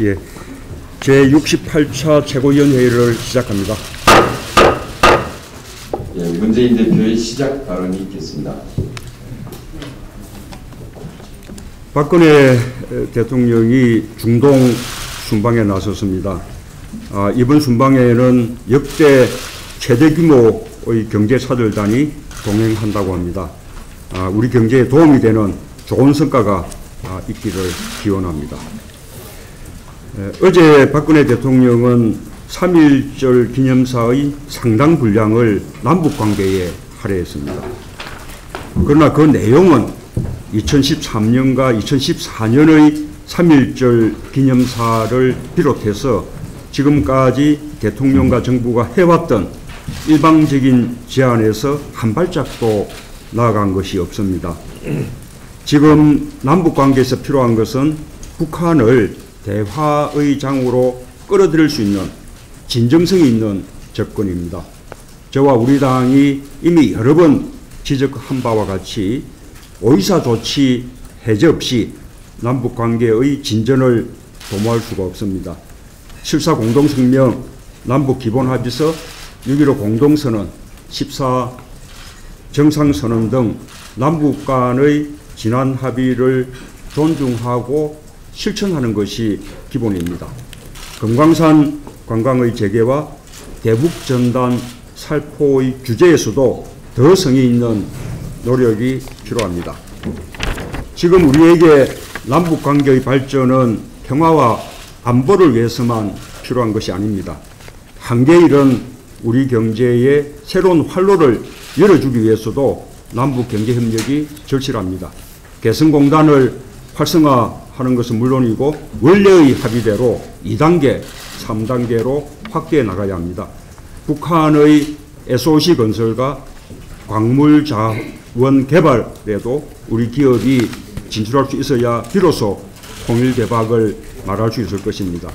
예. 제68차 최고위원회의를 시작합니다. 예, 문재인 대표의 시작 발언이 있겠습니다. 박근혜 대통령이 중동 순방에 나섰습니다. 이번 순방에는 역대 최대 규모의 경제사절단이 동행한다고 합니다. 우리 경제에 도움이 되는 좋은 성과가 있기를 기원합니다. 어제 박근혜 대통령은 3.1절 기념사의 상당 분량을 남북관계에 할애했습니다. 그러나 그 내용은 2013년과 2014년의 3.1절 기념사를 비롯해서 지금까지 대통령과 정부가 해왔던 일방적인 제안에서 한 발짝도 나아간 것이 없습니다. 지금 남북관계에서 필요한 것은 북한을 대화의 장으로 끌어들일 수 있는 진정성이 있는 접근입니다. 저와 우리 당이 이미 여러 번 지적한 바와 같이 의사조치 해제 없이 남북관계의 진전을 도모할 수가 없습니다. 7.4 공동성명, 남북기본합의서, 6.15 공동선언, 14 정상선언 등 남북 간의 지난 합의를 존중하고 실천하는 것이 기본입니다. 금강산 관광의 재개와 대북전단 살포의 규제에서도 더 성의 있는 노력이 필요합니다. 지금 우리에게 남북관계의 발전은 평화와 안보를 위해서만 필요한 것이 아닙니다. 한계 잃은 우리 경제에 새로운 활로를 열어주기 위해서도 남북경제협력이 절실합니다. 개성공단을 활성화하는 것은 물론이고 원래의 합의대로 2단계, 3단계로 확대해 나가야 합니다. 북한의 SOC 건설과 광물 자원 개발에도 우리 기업이 진출할 수 있어야 비로소 통일 대박을 말할 수 있을 것입니다.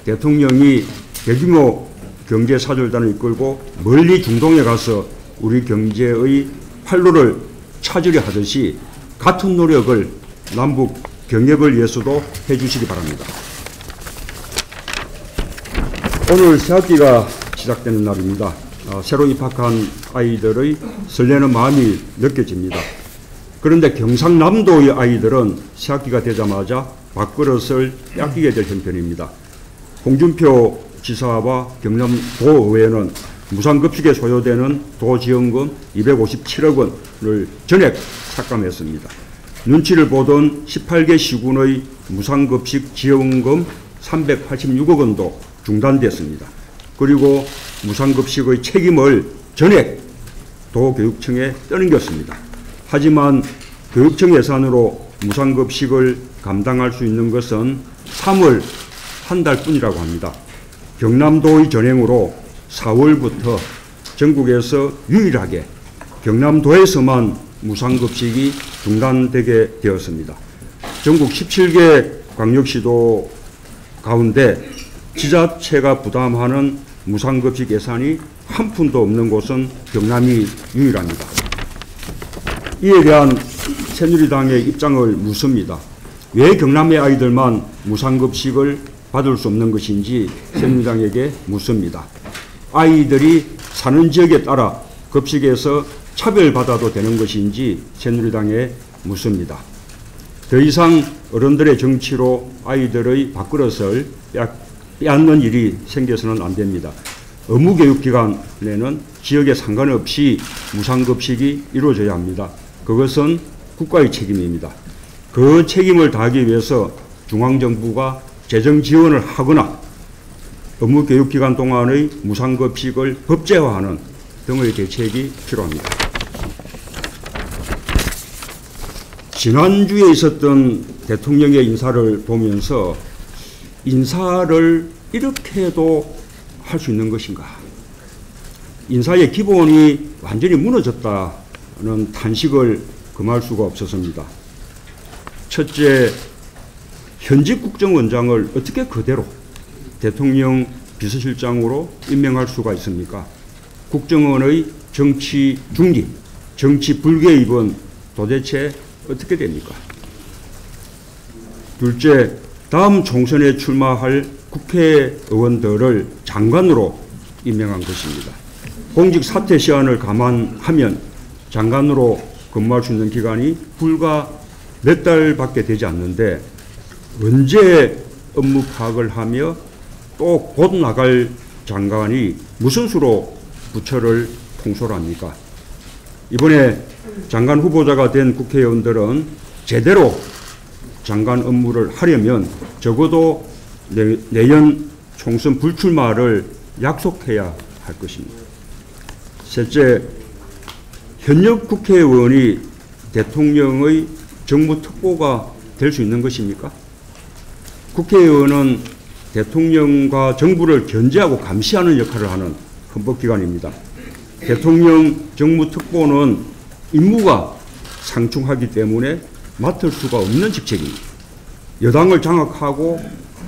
대통령이 대규모 경제사절단을 이끌고 멀리 중동에 가서 우리 경제의 활로를 찾으려 하듯이 같은 노력을 남북 경협을 위해서도 해주시기 바랍니다. 오늘 새학기가 시작되는 날입니다. 새로 입학한 아이들의 설레는 마음이 느껴집니다. 그런데 경상남도의 아이들은 새학기가 되자마자 밥그릇을 뺏기게 될 형편입니다. 홍준표 지사와 경남도의회는 무상급식에 소요되는 도지원금 257억 원을 전액 삭감했습니다. 눈치를 보던 18개 시군의 무상급식 지원금 386억 원도 중단됐습니다. 그리고 무상급식의 책임을 전액 도교육청에 떠넘겼습니다. 하지만 교육청 예산으로 무상급식을 감당할 수 있는 것은 3월 한 달뿐이라고 합니다. 경남도의 전행으로 4월부터 전국에서 유일하게 경남도에서만 무상급식이 중단되게 되었습니다. 전국 17개 광역시도 가운데 지자체가 부담하는 무상급식 예산이 한 푼도 없는 곳은 경남이 유일합니다. 이에 대한 새누리당의 입장을 묻습니다. 왜 경남의 아이들만 무상급식을 받을 수 없는 것인지 새누리당에게 묻습니다. 아이들이 사는 지역에 따라 급식에서 차별받아도 되는 것인지 새누리당에 묻습니다. 더 이상 어른들의 정치로 아이들의 밥그릇을 빼앗는 일이 생겨서는 안 됩니다. 의무교육기관에는 지역에 상관없이 무상급식이 이루어져야 합니다. 그것은 국가의 책임입니다. 그 책임을 다하기 위해서 중앙정부가 재정 지원을 하거나 의무교육기간 동안의 무상급식을 법제화하는 등의 대책이 필요합니다. 지난주에 있었던 대통령의 인사를 보면서 인사를 이렇게도 할 수 있는 것인가? 인사의 기본이 완전히 무너졌다는 탄식을 금할 수가 없었습니다. 첫째, 현직 국정원장을 어떻게 그대로 대통령 비서실장으로 임명할 수가 있습니까? 국정원의 정치 중립, 정치 불개입은 도대체 어떻게 됩니까? 둘째, 다음 총선에 출마할 국회의원들을 장관으로 임명한 것입니다. 공직 사퇴 시한을 감안하면 장관으로 근무할 수 있는 기간이 불과 몇 달밖에 되지 않는데 언제 업무 파악을 하며 또 곧 나갈 장관이 무슨 수로 부처를 통솔합니까? 이번에 장관 후보자가 된 국회의원들은 제대로 장관 업무를 하려면 적어도 내년 총선 불출마를 약속해야 할 것입니다. 셋째, 현역 국회의원이 대통령의 정무특보가 될 수 있는 것입니까? 국회의원은 대통령과 정부를 견제하고 감시하는 역할을 하는 헌법기관입니다. 대통령 정무특보는 임무가 상충하기 때문에 맡을 수가 없는 직책입니다. 여당을 장악하고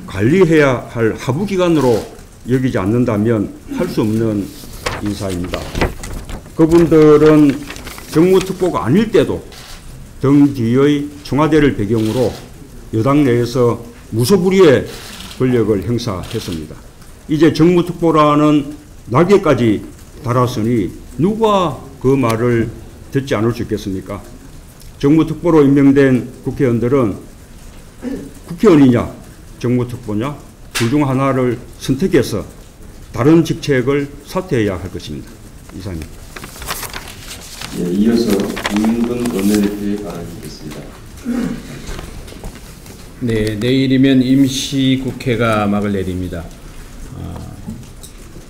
관리해야 할 하부기관으로 여기지 않는다면 할 수 없는 인사입니다. 그분들은 정무특보가 아닐 때도 등 뒤의 청와대를 배경으로 여당 내에서 무소불위의 권력을 행사했습니다. 이제 정무특보라는 날개까지 달았으니 누가 그 말을 듣지 않을 수 있겠습니까? 정무특보로 임명된 국회의원들은 국회의원이냐 정무특보냐 둘 중 하나를 선택해서 다른 직책을 사퇴해야 할 것입니다. 이상입니다. 예, 이어서 김웅근 원내대표의 발언이 있겠습니다. 네, 내일이면 임시국회가 막을 내립니다.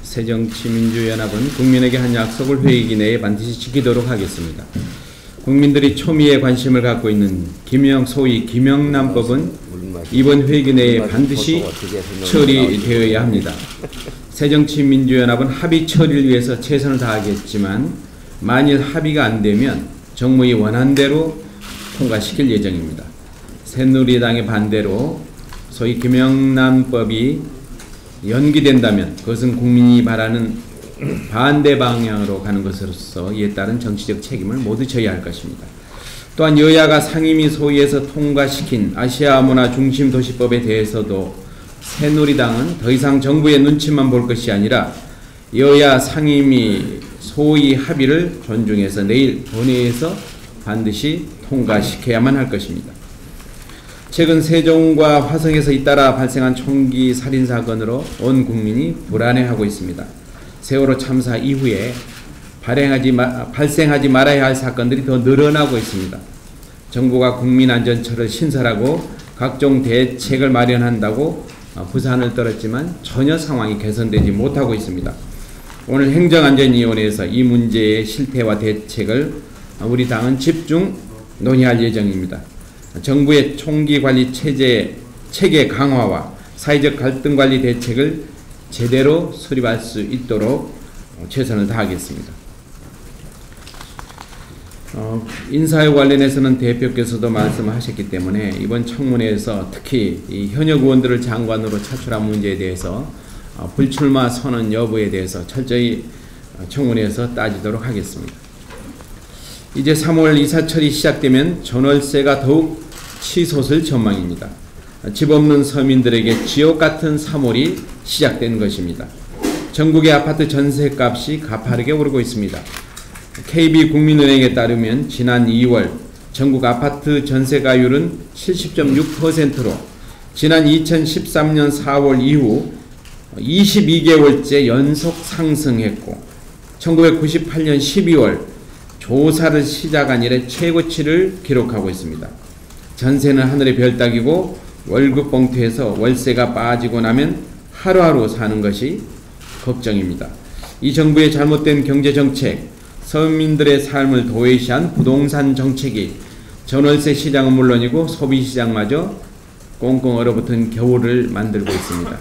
새정치민주연합은 국민에게 한 약속을 회의기 내에 반드시 지키도록 하겠습니다. 국민들이 초미의 관심을 갖고 있는 소위 김영란법은 이번 회기 내에 반드시 처리되어야 합니다. 새정치민주연합은 합의 처리를 위해서 최선을 다하겠지만 만일 합의가 안 되면 정무위 원안대로 통과시킬 예정입니다. 새누리당의 반대로 소위 김영란법이 연기된다면 그것은 국민이 바라는 반대 방향으로 가는 것으로서 이에 따른 정치적 책임을 모두 져야 할 것입니다. 또한 여야가 상임위 소위에서 통과시킨 아시아 문화 중심 도시법에 대해서도 새누리당은 더 이상 정부의 눈치만 볼 것이 아니라 여야 상임위 소위 합의를 존중해서 내일 본회의에서 반드시 통과시켜야만 할 것입니다. 최근 세종과 화성에서 잇따라 발생한 총기 살인 사건으로 온 국민이 불안해하고 있습니다. 세월호 참사 이후에 발생하지 말아야 할 사건들이 더 늘어나고 있습니다. 정부가 국민안전처를 신설하고 각종 대책을 마련한다고 부산을 떨었지만 전혀 상황이 개선되지 못하고 있습니다. 오늘 행정안전위원회에서 이 문제의 실태와 대책을 우리 당은 집중 논의할 예정입니다. 정부의 총기관리 체계 강화와 사회적 갈등 관리 대책을 제대로 수립할 수 있도록 최선을 다하겠습니다. 인사에 관련해서는 대표께서도 말씀하셨기 때문에 이번 청문회에서 특히 이 현역 의원들을 장관으로 차출한 문제에 대해서 불출마 선언 여부에 대해서 철저히 청문회에서 따지도록 하겠습니다. 이제 3월 이사철이 시작되면 전월세가 더욱 치솟을 전망입니다. 집 없는 서민들에게 지옥 같은 3월이 시작된 것입니다. 전국의 아파트 전세값이 가파르게 오르고 있습니다. KB국민은행에 따르면 지난 2월 전국 아파트 전세가율은 70.6%로 지난 2013년 4월 이후 22개월째 연속 상승했고 1998년 12월 조사를 시작한 이래 최고치를 기록하고 있습니다. 전세는 하늘의 별 따기고 월급 봉투에서 월세가 빠지고 나면 하루하루 사는 것이 걱정입니다. 이 정부의 잘못된 경제정책, 서민들의 삶을 도외시한 부동산 정책이 전월세 시장은 물론이고 소비시장마저 꽁꽁 얼어붙은 겨울을 만들고 있습니다.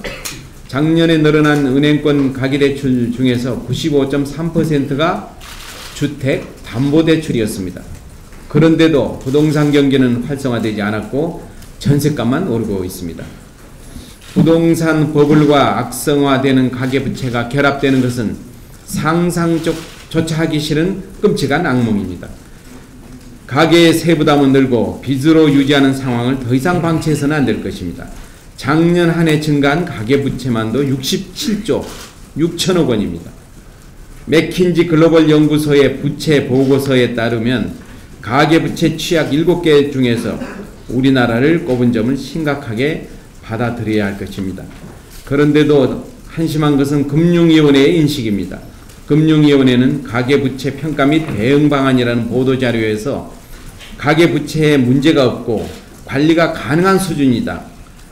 작년에 늘어난 은행권 가계대출 중에서 95.3%가 주택 담보대출이었습니다. 그런데도 부동산 경기는 활성화되지 않았고 전세값만 오르고 있습니다. 부동산 버블과 악성화되는 가계부채가 결합되는 것은 상상적 조차 하기 싫은 끔찍한 악몽입니다. 가계의 세부담은 늘고 빚으로 유지하는 상황을 더 이상 방치해서는 안 될 것입니다. 작년 한 해 증가한 가계부채만도 67조 6천억 원입니다. 맥킨지 글로벌 연구소의 부채 보고서에 따르면 가계부채 취약 7개 중에서 우리나라를 꼽은 점을 심각하게 받아들여야 할 것입니다. 그런데도 한심한 것은 금융위원회의 인식입니다. 금융위원회는 가계부채 평가 및 대응 방안이라는 보도자료에서 가계부채에 문제가 없고 관리가 가능한 수준이다.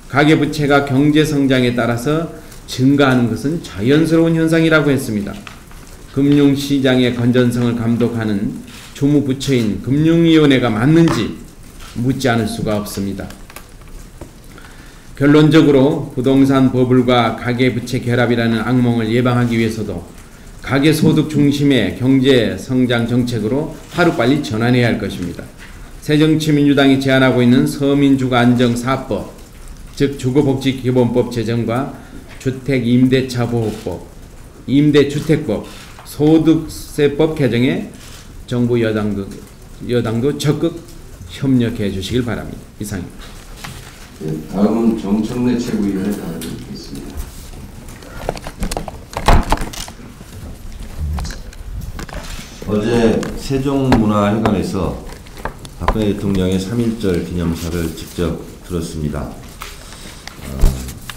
가계부채가 경제성장에 따라서 증가하는 것은 자연스러운 현상이라고 했습니다. 금융시장의 건전성을 감독하는 주무부처인 금융위원회가 맞는지 묻지 않을 수가 없습니다. 결론적으로 부동산 버블과 가계부채 결합이라는 악몽을 예방하기 위해서도 가계소득 중심의 경제성장 정책으로 하루빨리 전환해야 할 것입니다. 새정치민주당이 제안하고 있는 서민주거안정사법, 즉 주거복지기본법 제정과 주택임대차보호법, 임대주택법, 소득세법 개정에 정부 여당도 적극 협력해 주시길 바랍니다. 이상입니다. 네, 다음은 정청래 최고위원의 발언을 듣겠습니다. 어제 세종문화회관에서 박근혜 대통령의 3.1절 기념사를 직접 들었습니다.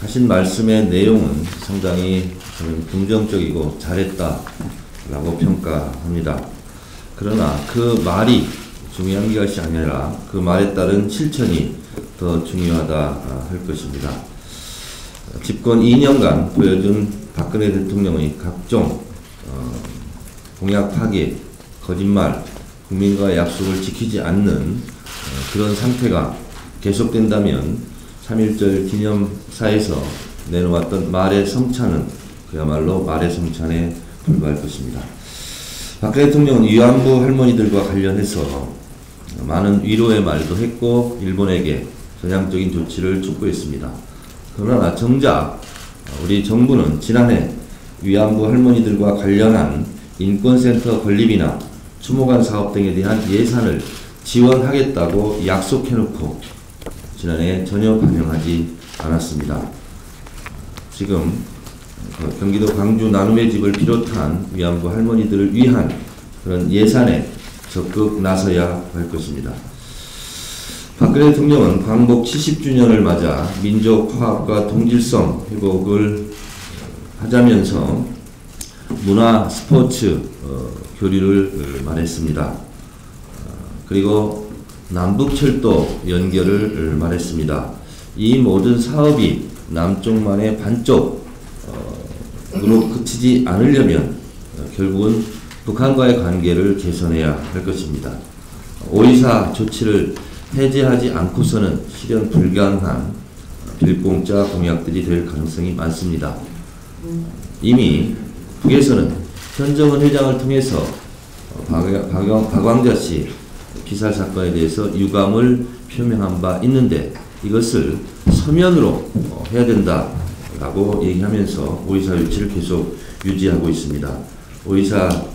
하신 말씀의 내용은 상당히 저는 긍정적이고 잘했다라고 평가합니다. 그러나 그 말이 중요한 것이 아니라 그 말에 따른 실천이 더 중요하다 할 것입니다. 집권 2년간 보여준 박근혜 대통령의 각종 공약 파기, 거짓말, 국민과의 약속을 지키지 않는 그런 상태가 계속된다면 3.1절 기념사에서 내놓았던 말의 성찬은 그야말로 말의 성찬에 불과할 것입니다. 박근혜 대통령은 위안부 할머니들과 관련해서 많은 위로의 말도 했고 일본에게 전향적인 조치를 촉구했습니다. 그러나 정작 우리 정부는 지난해 위안부 할머니들과 관련한 인권센터 건립이나 추모관 사업 등에 대한 예산을 지원하겠다고 약속해놓고 지난해 전혀 반영하지 않았습니다. 지금 경기도 광주 나눔의 집을 비롯한 위안부 할머니들을 위한 그런 예산에 적극 나서야 할 것입니다. 박근혜 대통령은 광복 70주년을 맞아 민족 화합과 동질성 회복을 하자면서 문화, 스포츠, 교류를 말했습니다. 그리고 남북철도 연결을 말했습니다. 이 모든 사업이 남쪽만의 반쪽으로 그치지 않으려면 결국은 북한과의 관계를 개선해야 할 것입니다. 5.24 조치를 해제하지 않고서는 실현 불가능한 빌공짜 공약들이 될 가능성이 많습니다. 이미 북에서는 현정은 회장을 통해서 박광자 씨 피살 사건에 대해서 유감을 표명한 바 있는데 이것을 서면으로 해야 된다라고 얘기하면서 5.24 조치를 계속 유지하고 있습니다. 5.24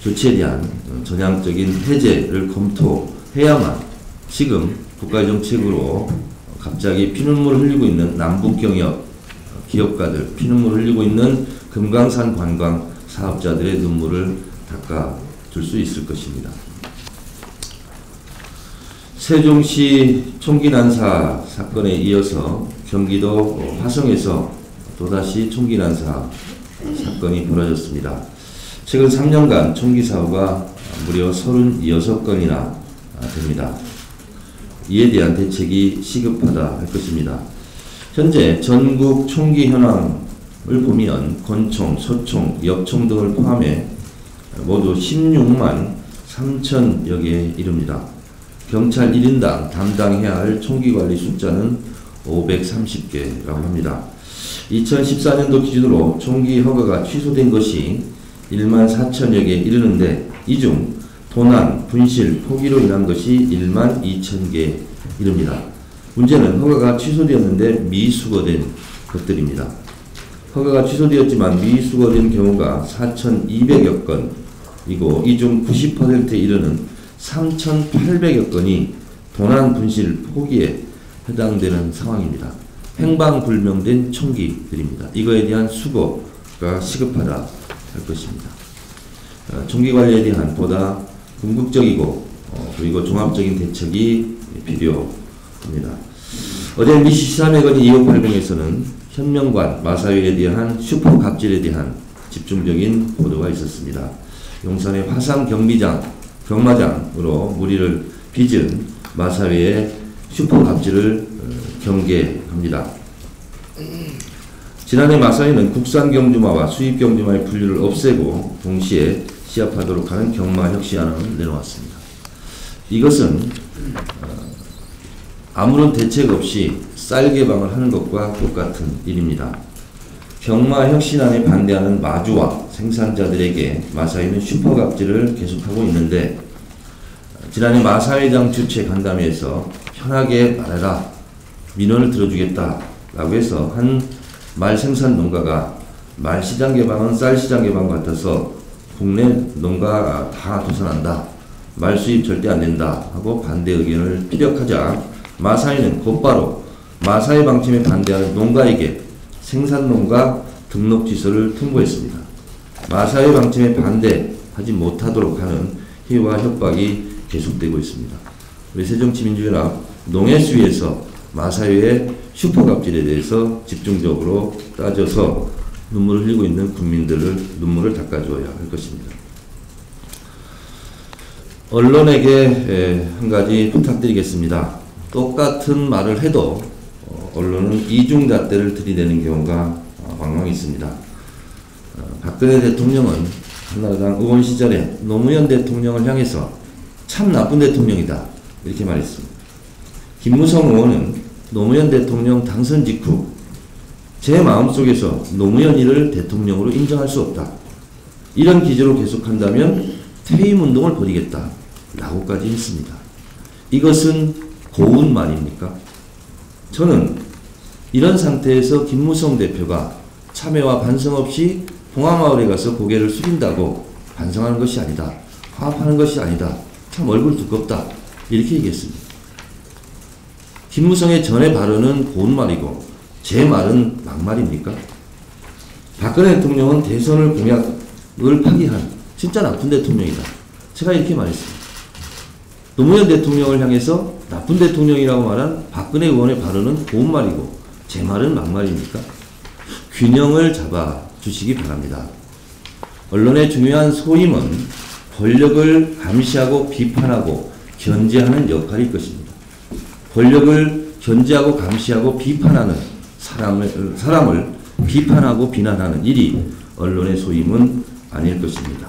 조치에 대한 전향적인 해제를 검토해야만 지금 국가의 정책으로 갑자기 피눈물을 흘리고 있는 남북경협 기업가들, 피눈물을 흘리고 있는 금강산 관광 사업자들의 눈물을 닦아줄 수 있을 것입니다. 세종시 총기 난사 사건에 이어서 경기도 화성에서 또다시 총기 난사 사건이 벌어졌습니다. 최근 3년간 총기 사고가 무려 36건이나 됩니다. 이에 대한 대책이 시급하다 할 것입니다. 현재 전국 총기 현황을 보면 권총, 소총, 엽총 등을 포함해 모두 16만 3천여 개에 이릅니다. 경찰 1인당 담당해야 할 총기관리 숫자는 530개라고 합니다. 2014년도 기준으로 총기 허가가 취소된 것이 1만 4천여 개에 이르는데 이 중 도난, 분실, 포기로 인한 것이 1만 2천 개에 이릅니다. 문제는 허가가 취소되었는데 미수거된 것들입니다. 허가가 취소되었지만 미수거된 경우가 4,200여 건, 이고 이 중 90%에 이르는 3,800여 건이 도난 분실 포기에 해당되는 상황입니다. 행방불명된 총기들입니다. 이거에 대한 수거가 시급하다 할 것입니다. 총기 관리에 대한 보다 궁극적이고 그리고 종합적인 대책이 필요합니다. 어제 미시 시사회 건의 2580에서는 현명관 마사회에 대한 슈퍼 갑질에 대한 집중적인 보도가 있었습니다. 용산의 화상 경마장으로 무리를 빚은 마사회의 슈퍼 갑질을 경계합니다. 지난해 마사회는 국산 경주마와 수입 경주마의 분류를 없애고 동시에 시합하도록 하는 경마 혁신안을 내놓았습니다. 이것은 아무런 대책 없이 쌀 개방을 하는 것과 똑같은 일입니다. 경마 혁신안에 반대하는 마주와 생산자들에게 마사회는 슈퍼갑질을 계속하고 있는데 지난해 마사회장 주최 간담회에서 편하게 말해라, 민원을 들어주겠다라고 해서 한 말 생산 농가가 말 시장 개방은 쌀 시장 개방 같아서 국내 농가 다 도산한다, 말 수입 절대 안 된다 하고 반대 의견을 피력하자 마사회는 곧바로 마사회 방침에 반대하는 농가에게 생산농가 등록 취소를 통보했습니다. 마사회 방침에 반대하지 못하도록 하는 해와 협박이 계속되고 있습니다. 우리 새정치민주연합 농해수위에서 마사회의 슈퍼갑질에 대해서 집중적으로 따져서 눈물을 흘리고 있는 국민들을 눈물을 닦아줘야 할 것입니다. 언론에게 한 가지 부탁드리겠습니다. 똑같은 말을 해도 언론은 이중잣대를 들이대는 경우가 왕왕 있습니다. 박근혜 대통령은 한나라당 의원 시절에 노무현 대통령을 향해서 참 나쁜 대통령이다 이렇게 말했습니다. 김무성 의원은 노무현 대통령 당선 직후 제 마음속에서 노무현이를 대통령으로 인정할 수 없다, 이런 기조로 계속한다면 퇴임운동을 벌이겠다 라고까지 했습니다. 이것은 고운 말입니까? 저는 이런 상태에서 김무성 대표가 참회와 반성 없이 봉화마을에 가서 고개를 숙인다고 반성하는 것이 아니다, 화합하는 것이 아니다, 참 얼굴 두껍다 이렇게 얘기했습니다. 김무성의 전의 발언은 고운 말이고 제 말은 막말입니까? 박근혜 대통령은 대선을 공약을 파기한 진짜 나쁜 대통령이다, 제가 이렇게 말했습니다. 노무현 대통령을 향해서 나쁜 대통령이라고 말한 박근혜 의원의 발언은 고운 말이고 제 말은 막말입니까? 균형을 잡아 주시기 바랍니다. 언론의 중요한 소임은 권력을 감시하고 비판하고 견제하는 역할일 것입니다. 권력을 견제하고 감시하고 비판하는 사람을 비판하고 비난하는 일이 언론의 소임은 아닐 것입니다.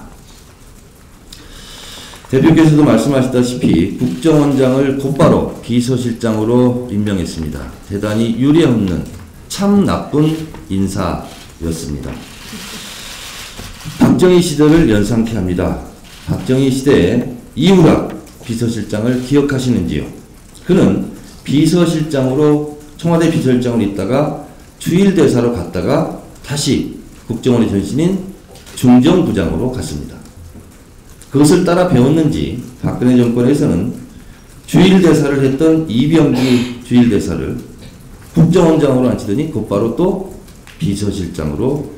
대표께서도 말씀하셨다시피 국정원장을 곧바로 비서실장으로 임명했습니다. 대단히 유례 없는 참 나쁜 인사였습니다. 박정희 시대를 연상케 합니다. 박정희 시대에 이우락 비서실장을 기억하시는지요? 그는 비서실장으로 청와대 비서실장으로 있다가 주일대사로 갔다가 다시 국정원의 전신인 중정부장으로 갔습니다. 그것을 따라 배웠는지 박근혜 정권에서는 주일대사를 했던 이병기 주일대사를 국정원장으로 앉히더니 곧바로 또 비서실장으로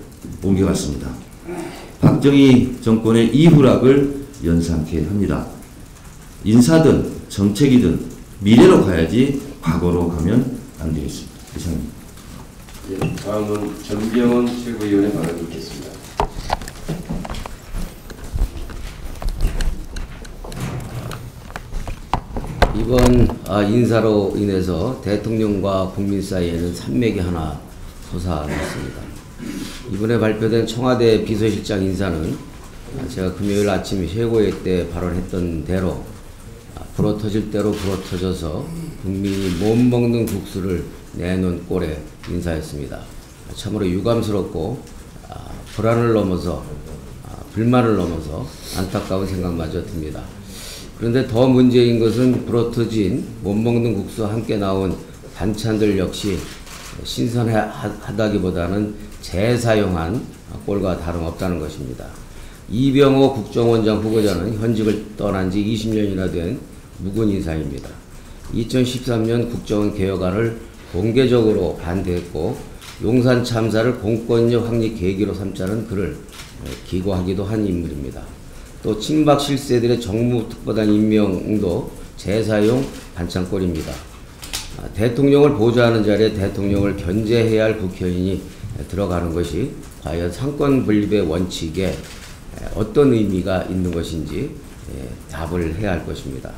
옮겨갔습니다. 박정희 정권의 이후락을 연상케 합니다. 인사든 정책이든 미래로 가야지 과거로 가면 안 되겠습니다. 이상입니다. 예, 다음은 전병헌 최고위원의 발언 듣겠습니다. 이번 인사로 인해서 대통령과 국민 사이에는 산맥이 하나 솟아났습니다. 이번에 발표된 청와대 비서실장 인사는 제가 금요일 아침 회고회 때 발언했던 대로 불어터질 대로 불어터져서 국민이 못 먹는 국수를 내놓은 꼴의 인사였습니다. 참으로 유감스럽고 불안을 넘어서 불만을 넘어서 안타까운 생각마저 듭니다. 그런데 더 문제인 것은 불어터진 못 먹는 국수와 함께 나온 반찬들 역시 신선하다기보다는 재사용한 꼴과 다름없다는 것입니다. 이병호 국정원장 후보자는 현직을 떠난 지 20년이나 된 묵은 인사입니다. 2013년 국정원 개혁안을 공개적으로 반대했고 용산 참사를 공권력 확립 계기로 삼자는 그를 기고하기도 한 인물입니다. 또 친박 실세들의 정무특보단 임명도 제사용 반창골입니다. 대통령을 보좌하는 자리에 대통령을 견제해야 할 국회의원이 들어가는 것이 과연 상권 분립의 원칙에 어떤 의미가 있는 것인지 답을 해야 할 것입니다.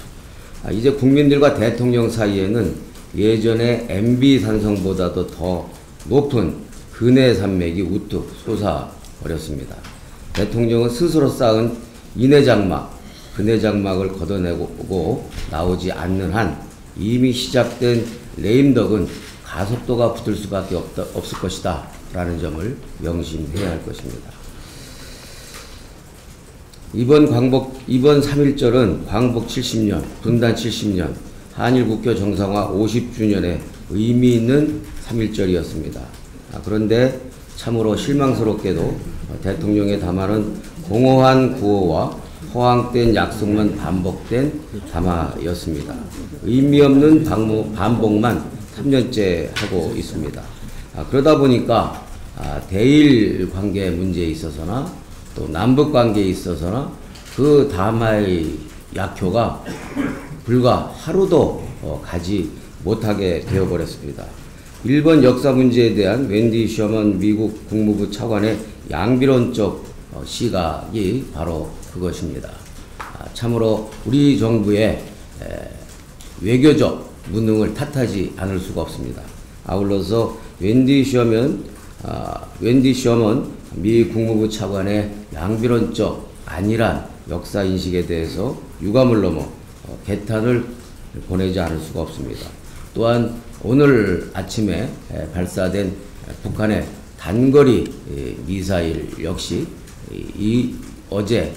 이제 국민들과 대통령 사이에는 예전의 MB 산성보다도 더 높은 근해 산맥이 우뚝 솟아버렸습니다. 대통령은 스스로 쌓은 인해장막, 근해장막을 걷어내고 나오지 않는 한 이미 시작된 레임덕은 가속도가 붙을 수밖에 없을 것이다 라는 점을 명심해야 할 것입니다. 이번 3.1절은 광복 70년, 분단 70년, 한일 국교 정상화 50주년에 의미 있는 3.1절이었습니다. 그런데 참으로 실망스럽게도 대통령의 담화는 공허한 구호와 허황된 약속만 반복된 담화였습니다. 의미 없는 반복만 3년째 하고 있습니다. 그러다 보니까 대일 관계 문제에 있어서나 또 남북 관계에 있어서나 그 담화의 약효가 불과 하루도 가지 못하게 되어버렸습니다. 일본 역사 문제에 대한 웬디 셔먼 미국 국무부 차관의 양비론적 시각이 바로 그것입니다. 참으로 우리 정부의 외교적 무능을 탓하지 않을 수가 없습니다. 아울러서 웬디 셔먼 미 국무부 차관의 양비론적 안일한 역사 인식에 대해서 유감을 넘어 개탄을 보내지 않을 수가 없습니다. 또한 오늘 아침에 발사된 북한의 단거리 미사일 역시 어제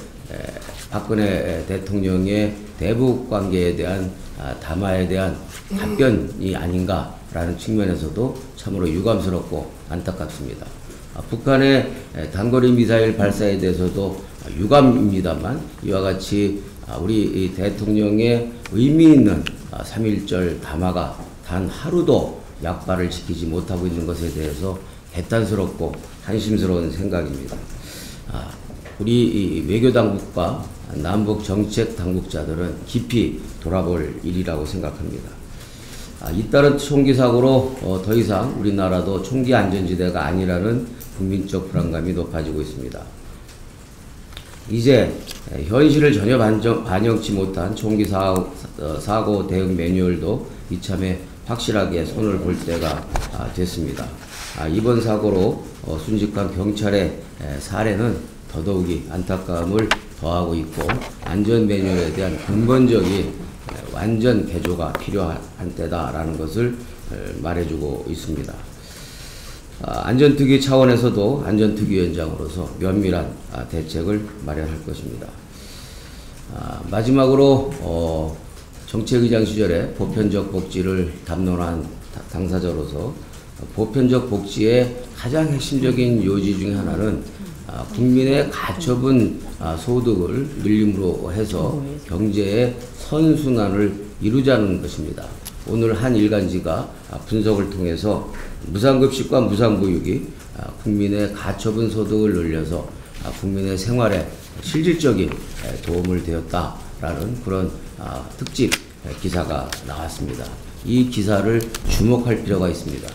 박근혜 대통령의 대북 관계에 대한 담화에 대한 답변이 아닌가라는 측면에서도 참으로 유감스럽고 안타깝습니다. 북한의 단거리 미사일 발사에 대해서도 유감입니다만 이와 같이 우리 대통령의 의미 있는 3.1절 담화가 단 하루도 약발을 지키지 못하고 있는 것에 대해서 개탄스럽고 한심스러운 생각입니다. 우리 외교당국과 남북 정책 당국자들은 깊이 돌아볼 일이라고 생각합니다. 잇따른 총기 사고로 더 이상 우리나라도 총기 안전지대가 아니라는 국민적 불안감이 높아지고 있습니다. 이제 현실을 전혀 반영치 못한 총기 사고 대응 매뉴얼도 이참에 확실하게 손을 볼 때가 됐습니다. 이번 사고로 순직한 경찰의 사례는 더더욱이 안타까움을 더하고 있고 안전 매뉴얼에 대한 근본적인 완전 개조가 필요한 때다라는 것을 말해주고 있습니다. 안전특위 차원에서도 안전특위위원장으로서 면밀한 대책을 마련할 것입니다. 마지막으로 정책의장 시절에 보편적 복지를 담론한 당사자로서 보편적 복지의 가장 핵심적인 요지 중에 하나는 국민의 가처분 소득을 늘림으로 해서 경제의 선순환을 이루자는 것입니다. 오늘 한 일간지가 분석을 통해서 무상급식과 무상보육이 국민의 가처분 소득을 늘려서 국민의 생활에 실질적인 도움을 되었다라는 그런 특집 기사가 나왔습니다. 이 기사를 주목할 필요가 있습니다.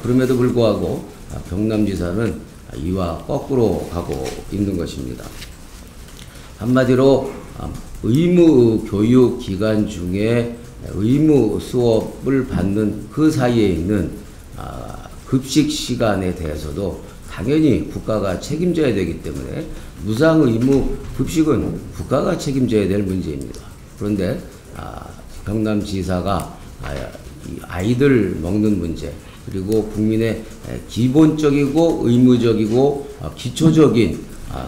그럼에도 불구하고 경남지사는 이와 거꾸로 가고 있는 것입니다. 한마디로 의무 교육 기간 중에 의무 수업을 받는 그 사이에 있는 급식 시간에 대해서도 당연히 국가가 책임져야 되기 때문에 무상 의무 급식은 국가가 책임져야 될 문제입니다. 그런데 경남지사가 아이들 먹는 문제 그리고 국민의 기본적이고 의무적이고 기초적인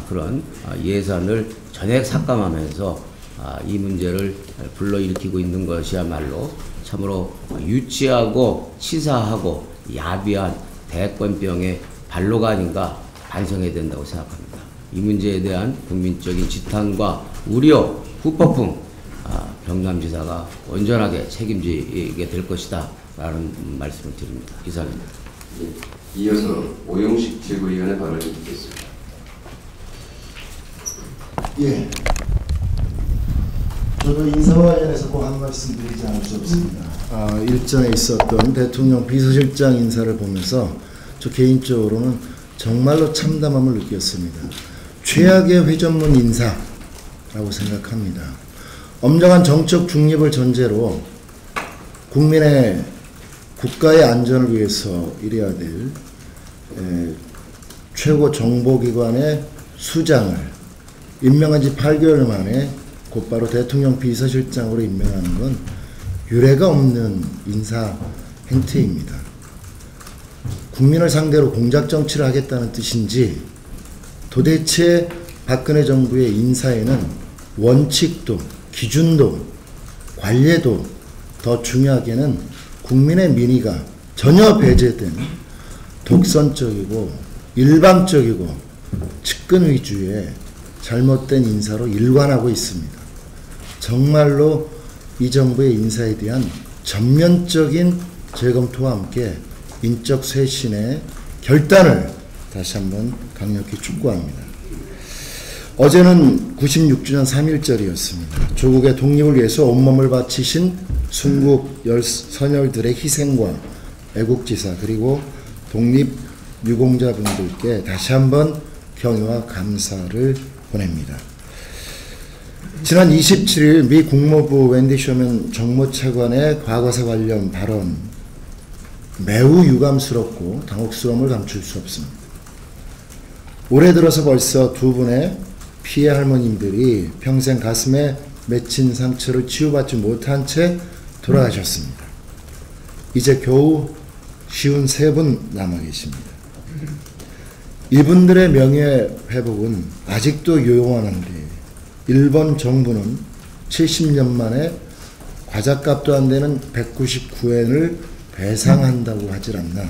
그런 예산을 전액 삭감하면서 이 문제를 불러일으키고 있는 것이야말로 참으로 유치하고 치사하고 야비한 대권병의 발로가 아닌가 반성해야 된다고 생각합니다. 이 문제에 대한 국민적인 지탄과 우려, 후폭풍 경남지사가 온전하게 책임지게 될 것이다 라는 말씀을 드립니다. 이상입니다. 예, 이어서 오영식 최고위원의 발언을 듣겠습니다. 예. 저도 인사와 관련해서 꼭 한 말씀 드리지 않을 수 없습니다. 일전에 있었던 대통령 비서실장 인사를 보면서 저 개인적으로는 정말로 참담함을 느꼈습니다. 최악의 회전문 인사라고 생각합니다. 엄정한 정책 중립을 전제로 국가의 안전을 위해서 일해야 될 최고 정보기관의 수장을 임명한 지 8개월 만에 곧바로 대통령 비서실장으로 임명하는 건 유례가 없는 인사 행태입니다. 국민을 상대로 공작정치를 하겠다는 뜻인지 도대체 박근혜 정부의 인사에는 원칙도 기준도 관례도 더 중요하게는 국민의 민의가 전혀 배제된 독선적이고 일방적이고 측근 위주의 잘못된 인사로 일관하고 있습니다. 정말로 이 정부의 인사에 대한 전면적인 재검토와 함께 인적 쇄신의 결단을 다시 한번 강력히 촉구합니다. 어제는 96주년 3.1절이었습니다. 조국의 독립을 위해서 온몸을 바치신 순국 선열들의 희생과 애국지사 그리고 독립유공자분들께 다시 한번 경의와 감사를 보냅니다. 지난 27일 미 국무부 웬디 쇼먼 정무차관의 과거사 관련 발언 매우 유감스럽고 당혹스러움을 감출 수 없습니다. 올해 들어서 벌써 두 분의 피해 할머님들이 평생 가슴에 맺힌 상처를 치유받지 못한 채 돌아가셨습니다. 이제 겨우 53분 남아 계십니다. 이분들의 명예 회복은 아직도 요원한데 일본 정부는 70년 만에 과자값도 안 되는 199엔을 배상한다고 하질 않나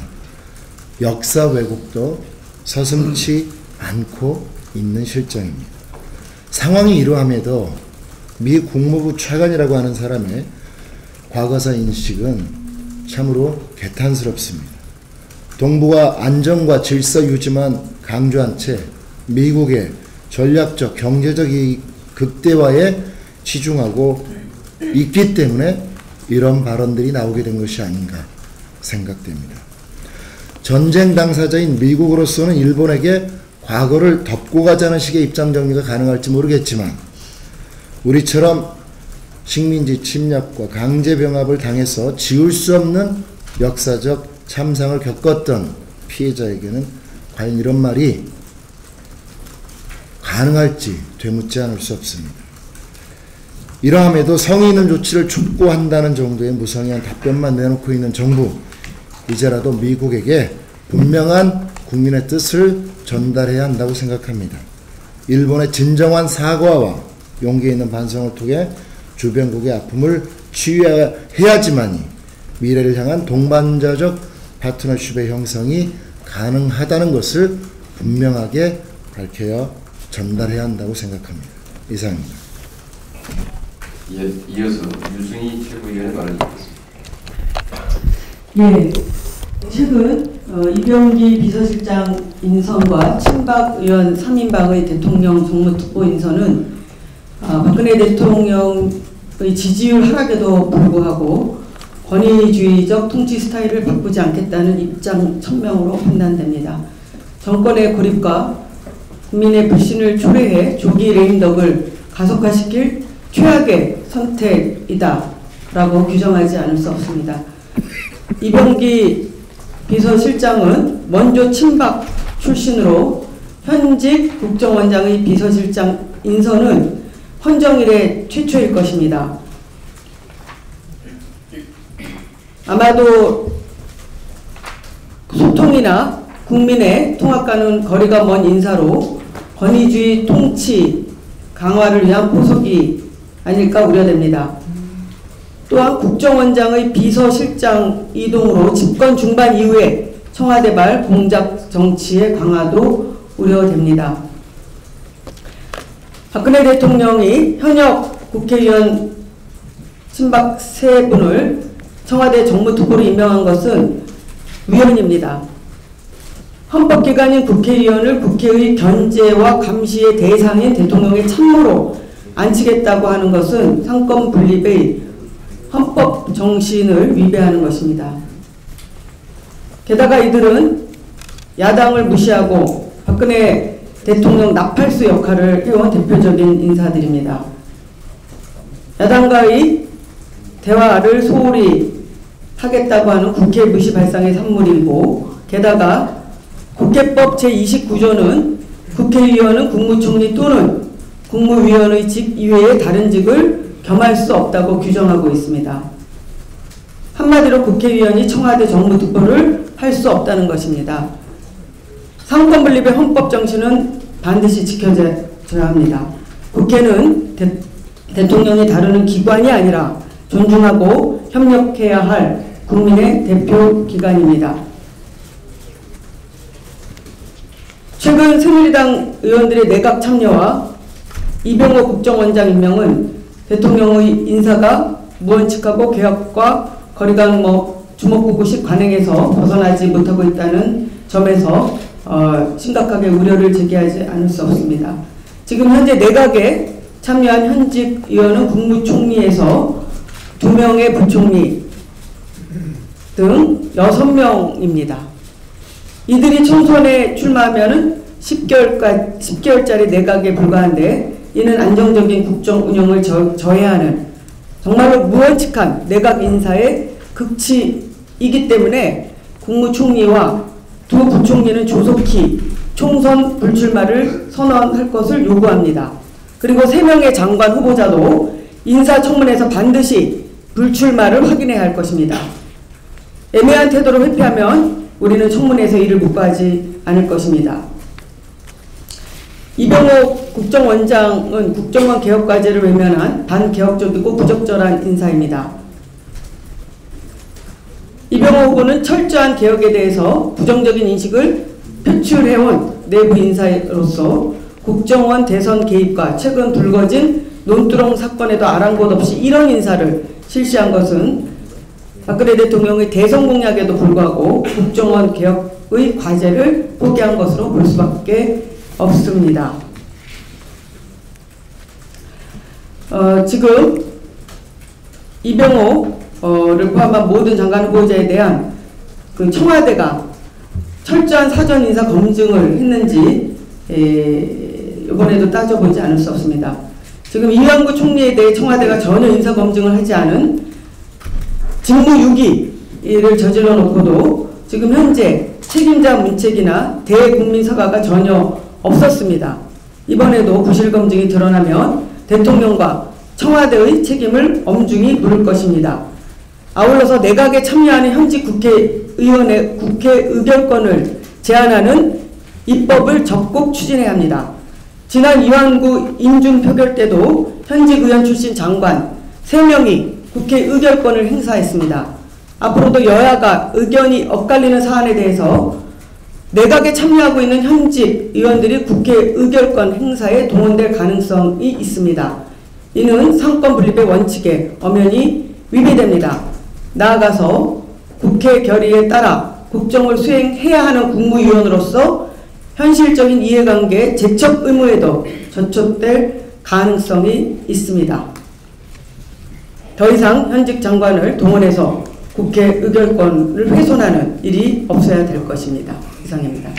역사 왜곡도 서슴지 않고 있는 실정입니다. 상황이 이러함에도 미 국무부 차관이라고 하는 사람의 과거사 인식은 참으로 개탄스럽습니다. 동북아 안정과 질서 유지만 강조한 채 미국의 전략적 경제적 이익 극대화에 치중하고 있기 때문에 이런 발언들이 나오게 된 것이 아닌가 생각됩니다. 전쟁 당사자인 미국으로서는 일본에게 과거를 덮고 가자는 식의 입장 정리가 가능할지 모르겠지만 우리처럼 식민지 침략과 강제 병합을 당해서 지울 수 없는 역사적 참상을 겪었던 피해자에게는 과연 이런 말이 가능할지 되묻지 않을 수 없습니다. 이러함에도 성의 있는 조치를 촉구한다는 정도의 무성의한 답변만 내놓고 있는 정부, 이제라도 미국에게 분명한 국민의 뜻을 전달해야 한다고 생각합니다. 일본의 진정한 사과와 용기 있는 반성을 통해 주변국의 아픔을 치유해야지만이 미래를 향한 동반자적 파트너십의 형성이 가능하다는 것을 분명하게 밝혀야 전달해야 한다고 생각합니다. 이상입니다. 이어서 유승희 최고위원의 발언을 듣겠습니다. 예, 최근 이병기 비서실장 인선과 친박 의원 3인방의 대통령 정무특보 인선은 박근혜 대통령의 지지율 하락에도 불구하고 권위주의적 통치 스타일을 바꾸지 않겠다는 입장 천명으로 판단됩니다. 정권의 고립과 국민의 불신을 초래해 조기 레임덕을 가속화시킬 최악의 선택이다 라고 규정하지 않을 수 없습니다. 이병기 비서실장은 원조 친박 출신으로 현직 국정원장의 비서실장 인선은 헌정 이래 최초일 것입니다. 아마도 소통이나 국민의 통합과는 거리가 먼 인사로 권위주의 통치 강화를 위한 포석이 아닐까 우려됩니다. 또한 국정원장의 비서실장 이동으로 집권 중반 이후에 청와대발 공작 정치의 강화도 우려됩니다. 박근혜 대통령이 현역 국회의원 친박 3분을 청와대 정무특보로 임명한 것은 위헌입니다. 헌법기관인 국회의원을 국회의 견제와 감시의 대상인 대통령의 참모로 앉히겠다고 하는 것은 상권 분립의 헌법 정신을 위배하는 것입니다. 게다가 이들은 야당을 무시하고 박근혜 대통령 나팔수 역할을 해온 대표적인 인사들입니다. 야당과의 대화를 소홀히 하겠다고 하는 국회 무시 발상의 산물이고, 게다가 국회법 제29조는 국회의원은 국무총리 또는 국무위원의 직 이외에 다른 직을 겸할 수 없다고 규정하고 있습니다. 한마디로 국회의원이 청와대 정무특보를 할 수 없다는 것입니다. 상권분립의 헌법 정신은 반드시 지켜져야 합니다. 국회는 대통령이 다루는 기관이 아니라 존중하고 협력해야 할 국민의 대표 기관입니다. 최근 새누리당 의원들의 내각 참여와 이병호 국정원장 임명은 대통령의 인사가 무원칙하고 개혁과 거리가 주먹구구식 관행에서 벗어나지 못하고 있다는 점에서 심각하게 우려를 제기하지 않을 수 없습니다. 지금 현재 내각에 참여한 현직 의원은 국무총리에서 2명의 부총리 등 6명입니다. 이들이 총선에 출마하면 10개월짜리 내각에 불과한데, 이는 안정적인 국정 운영을 저해하는 정말로 무원칙한 내각 인사의 극치이기 때문에 국무총리와 2 부총리는 조속히 총선 불출마를 선언할 것을 요구합니다. 그리고 3명의 장관 후보자도 인사청문회에서 반드시 불출마를 확인해야 할 것입니다. 애매한 태도로 회피하면 우리는 청문회에서 이를 묵과하지 않을 것입니다. 이병호 국정원장은 국정원 개혁과제를 외면한 반개혁적이고 부적절한 인사입니다. 이병호 후보는 철저한 개혁에 대해서 부정적인 인식을 표출해온 내부 인사로서 국정원 대선 개입과 최근 불거진 논두렁 사건에도 아랑곳 없이 이런 인사를 실시한 것은 박근혜 대통령의 대선 공약에도 불구하고 국정원 개혁의 과제를 포기한 것으로 볼 수밖에 없습니다. 지금 이병호를 포함한 모든 장관 후보자에 대한 그 청와대가 철저한 사전 인사 검증을 했는지 이번에도 따져보지 않을 수 없습니다. 지금 이완구 총리에 대해 청와대가 전혀 인사 검증을 하지 않은 직무유기를 저질러 놓고도 지금 현재 책임자 문책이나 대국민 사과가 전혀 없었습니다. 이번에도 부실 검증이 드러나면 대통령과 청와대의 책임을 엄중히 물을 것입니다. 아울러서 내각에 참여하는 현직 국회의원의 국회 의결권을 제한하는 입법을 적극 추진해야 합니다. 지난 이완구 인준 표결 때도 현직 의원 출신 장관 3명이 국회 의결권을 행사했습니다. 앞으로도 여야가 의견이 엇갈리는 사안에 대해서 내각에 참여하고 있는 현직 의원들이 국회 의결권 행사에 동원될 가능성이 있습니다. 이는 상권 분립의 원칙에 엄연히 위배됩니다. 나아가서 국회 결의에 따라 국정을 수행해야 하는 국무위원으로서 현실적인 이해관계, 제척 의무에도 저촉될 가능성이 있습니다. 더 이상 현직 장관을 동원해서 국회 의결권을 훼손하는 일이 없어야 될 것입니다. 이상입니다.